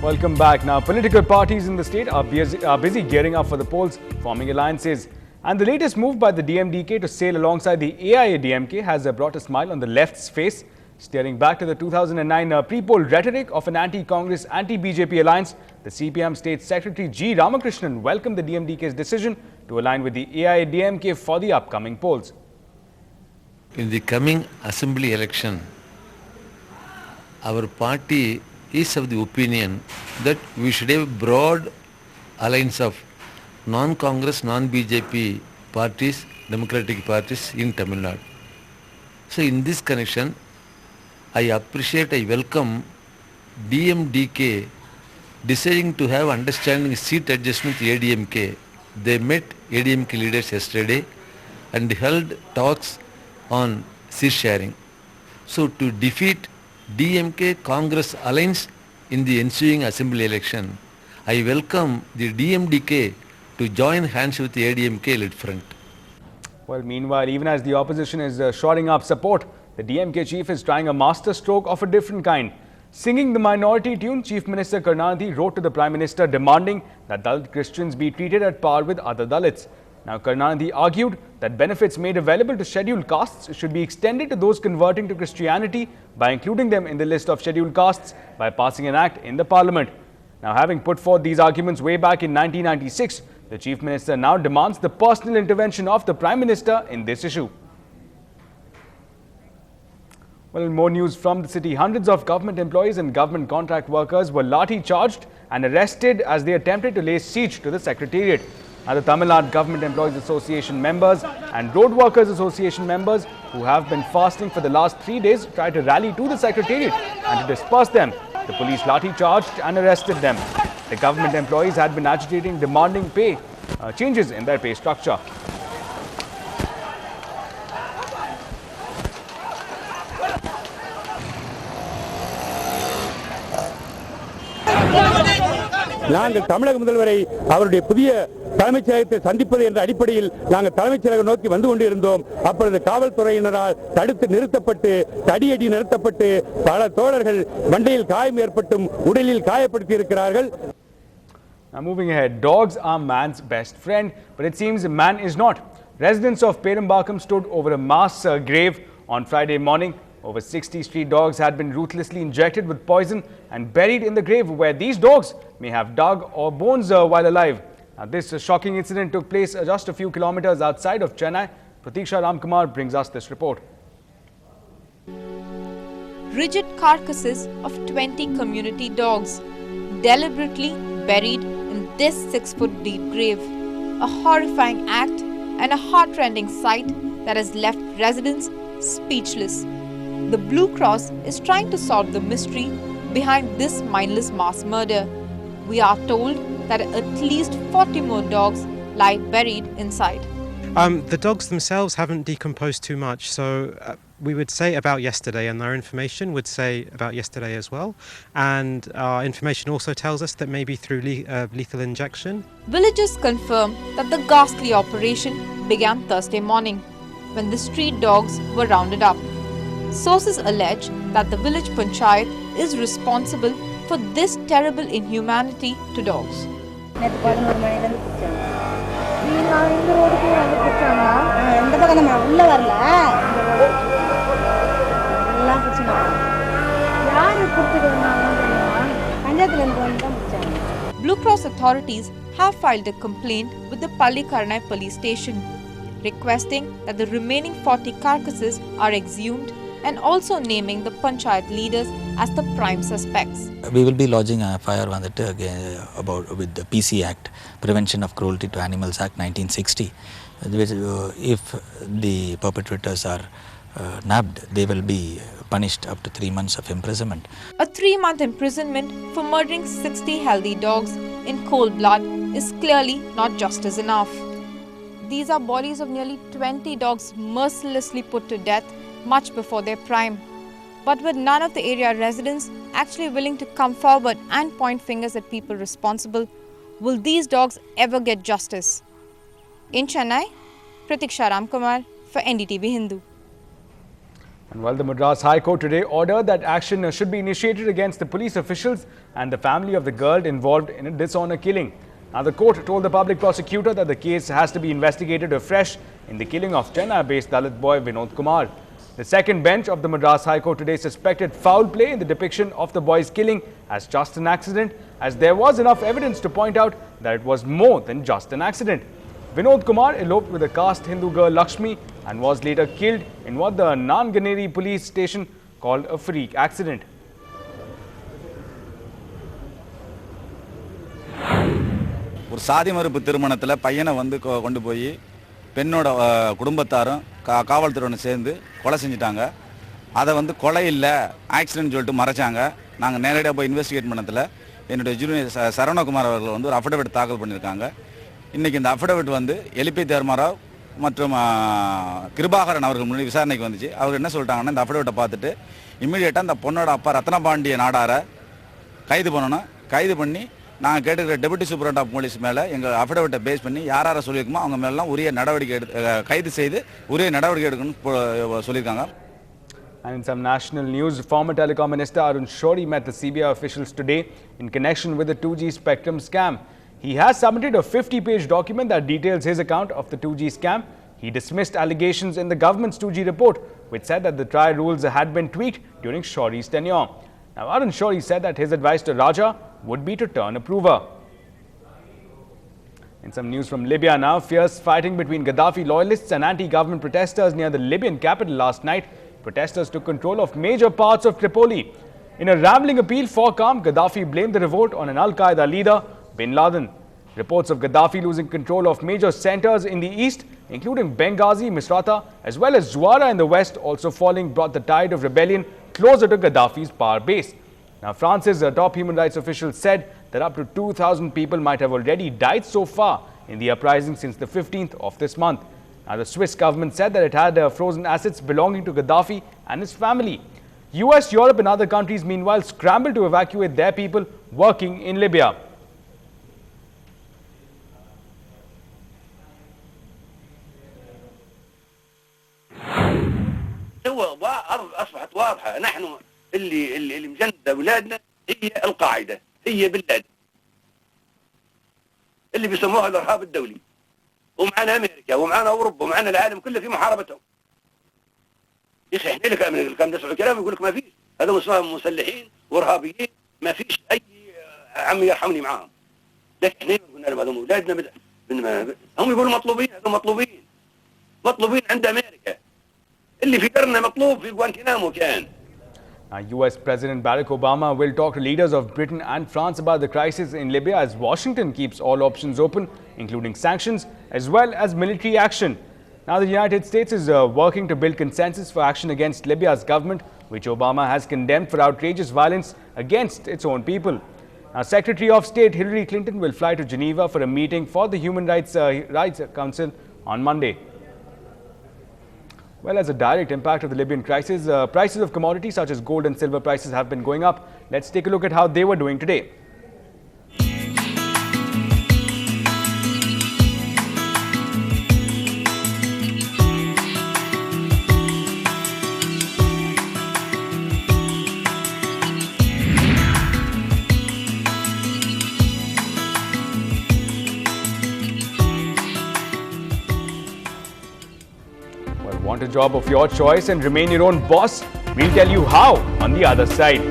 Welcome back. Now, political parties in the state are busy gearing up for the polls, forming alliances. And the latest move by the DMDK to sail alongside the AIADMK has brought a smile on the left's face. Steering back to the 2009 pre-poll rhetoric of an anti-Congress, anti-BJP alliance, the CPM State Secretary G. Ramakrishnan welcomed the DMDK's decision to align with the AIADMK for the upcoming polls. In the coming assembly election, our party is of the opinion that we should have a broad alliance of non-Congress, non-BJP parties, democratic parties in Tamil Nadu. So in this connection, I welcome DMDK deciding to have understanding seat adjustment with ADMK. They met ADMK leaders yesterday and held talks on seat sharing. So to defeat DMK Congress alliance in the ensuing assembly election, I welcome the DMDK to join hands with the ADMK-led front. Well, meanwhile, even as the opposition is shoring up support, the DMK chief is trying a master stroke of a different kind. Singing the minority tune, Chief Minister Karunanidhi wrote to the Prime Minister demanding that Dalit Christians be treated at par with other Dalits. Now, Karunanidhi argued that benefits made available to scheduled castes should be extended to those converting to Christianity by including them in the list of scheduled castes by passing an act in the parliament. Now, having put forth these arguments way back in 1996, the Chief Minister now demands the personal intervention of the Prime Minister in this issue. Well, in more news from the city, hundreds of government employees and government contract workers were lathi-charged and arrested as they attempted to lay siege to the Secretariat. Now, the Tamil Nadu Government Employees Association members and Road Workers Association members who have been fasting for the last 3 days tried to rally to the Secretariat and to disperse them. The police lathi-charged and arrested them. The government employees had been agitating, demanding changes in their pay structure. நாங்கள் தமிழக முதல்வரை அவருடைய புதிய தலைமைச் செயலகத்தை சந்திப்பது என்ற அடிப்படையில் நாங்கள் தலைமைச் செயலகம் நோக்கி வந்து கொண்டிருந்தோம். அப்பொழுது காவல்துறையினரால் தடுத்து நிறுத்தப்பட்டு தடியடி நிறுத்தப்பட்டு பல தோழர்கள் மண்டையில் காயம் ஏற்பட்டும் உடலில் காயப்படுத்தி இருக்கிறார்கள். Now, moving ahead, dogs are man's best friend, but it seems man is not. Residents of Perambakam stood over a mass grave on Friday morning. Over 60 street dogs had been ruthlessly injected with poison and buried in the grave where these dogs may have dug or bones while alive. Now, this shocking incident took place just a few kilometers outside of Chennai. Pratiksha Ramkumar brings us this report. Rigid carcasses of 20 community dogs deliberately buried in this 6-foot deep grave. A horrifying act and a heart-rending sight that has left residents speechless. The Blue Cross is trying to solve the mystery behind this mindless mass murder. We are told that at least 40 more dogs lie buried inside. The dogs themselves haven't decomposed too much, so we would say about yesterday, and our information would say about yesterday as well. And our information also tells us that maybe through lethal injection. Villagers confirm that the ghastly operation began Thursday morning when the street dogs were rounded up. Sources allege that the village panchayat is responsible for this terrible inhumanity to dogs. Blue Cross authorities have filed a complaint with the Pallikarnai police station, requesting that the remaining 40 carcasses are exhumed and also naming the panchayat leaders as the prime suspects. We will be lodging a FIR with the PC Act, Prevention of Cruelty to Animals Act 1960. If the perpetrators are nabbed, they will be punished up to 3 months of imprisonment. A 3-month imprisonment for murdering 60 healthy dogs in cold blood is clearly not justice enough. These are bodies of nearly 20 dogs mercilessly put to death much before their prime. But with none of the area residents actually willing to come forward and point fingers at people responsible, will these dogs ever get justice? In Chennai, Pratiksha Ramkumar for NDTV Hindu. And while the Madras High Court today ordered that action should be initiated against the police officials and the family of the girl involved in a dishonor killing. Now, the court told the public prosecutor that the case has to be investigated afresh in the killing of Chennai-based Dalit boy Vinod Kumar. The second bench of the Madras High Court today suspected foul play in the depiction of the boy's killing as just an accident, as there was enough evidence to point out that it was more than just an accident. Vinod Kumar eloped with a caste Hindu girl Lakshmi and was later killed in what the Nanganeri police station called a freak accident. ஒரு சாதி மறுப்பு திருமணத்தில் பையனை வந்து கொண்டு போய் பெண்ணோட குடும்பத்தாரும் காவல்துறையோட சேர்ந்து கொலை செஞ்சிட்டாங்க. அதை வந்து கொலை இல்லை ஆக்சிடென்ட் சொல்லிட்டு மறைச்சாங்க. நாங்கள் நேரடியாக போய் இன்வெஸ்டிகேட் பண்ணதில் என்னுடைய ஜூனியர் சரவணகுமார் அவர்கள் வந்து ஒரு அஃபிடவிட் தாக்கல் பண்ணியிருக்காங்க. இன்றைக்கி இந்த அஃபிடவிட் வந்து எலிபி தர்மராவ் மற்றும் கிருபாகரன் அவர்கள் முன்னாடி விசாரணைக்கு வந்துச்சு. அவர் என்ன சொல்லிட்டாங்கன்னா, இந்த அஃபிடவிட்டை பார்த்துட்டு இம்மீடியட்டாக அந்த பொண்ணோட அப்பா ரத்னபாண்டிய நாடாரை கைது பண்ணணும். கைது பண்ணி நாங்கள் கேட்டுக்கிற டெபுட்டி சூப்பரண்ட் ஆஃப் போலீஸ் மேலே எங்கள் அஃபிடவிட்டை பேஸ் பண்ணி யார் யாரை சொல்லியிருக்கோமோ அவங்க மேலாம் உரிய நடவடிக்கை கைது செய்து உரிய நடவடிக்கை எடுக்கணும்னு சொல்லியிருக்காங்க. And in some national news, former telecom minister Arun Shourie met the CBI officials today in connection with the 2G spectrum scam. He has submitted a 50-page document that details his account of the 2G scam. He dismissed allegations in the government's 2G report, which said that the trial rules had been tweaked during Shourie's tenure. Now, Arun Shourie said that his advice to Raja would be to turn approver. In some news from Libya now, fierce fighting between Gaddafi loyalists and anti-government protesters near the Libyan capital last night. Protesters took control of major parts of Tripoli. In a rambling appeal for calm, Gaddafi blamed the revolt on an Al-Qaeda leader, Bin Laden. Reports of Gaddafi losing control of major centers in the east, including Benghazi, Misrata, as well as Zuara in the west, also falling, brought the tide of rebellion closer to Gaddafi's power base. Now, France's top human rights official said that up to 2,000 people might have already died so far in the uprising since the 15th of this month. Now, the Swiss government said that it had frozen assets belonging to Gaddafi and his family. US, Europe and other countries meanwhile scrambled to evacuate their people working in Libya. أصبحت واضحة. نحن اللي مجند أولادنا هي القاعدة، هي بن لادن اللي بيسموها الإرهاب الدولي، ومعنا أمريكا ومعنا أوروبا ومعنا العالم كله في محاربتهم. يا أخي إحنا لك كم نسمع كلام يقول لك ما فيش، هذول اسمهم مسلحين وإرهابيين، ما فيش أي عمي يرحمني معاهم. لكن إحنا قلنا لهم هذول أولادنا هم يقولوا مطلوبين، هذول مطلوبين عند أمريكا. اللي في قرنا مطلوب في غوانتنامو كان. US President Barack Obama will talk to leaders of Britain and France about the crisis in Libya as Washington keeps all options open, including sanctions as well as military action. Now, the United States is working to build consensus for action against Libya's government, which Obama has condemned for outrageous violence against its own people. Now, Secretary of State Hillary Clinton will fly to Geneva for a meeting for the Human Rights Council on Monday. Well, as a direct impact of the Libyan crisis, prices of commodities such as gold and silver prices have been going up. Let's take a look at how they were doing today. Want a job of your choice and remain your own boss? We'll tell you how on the other side.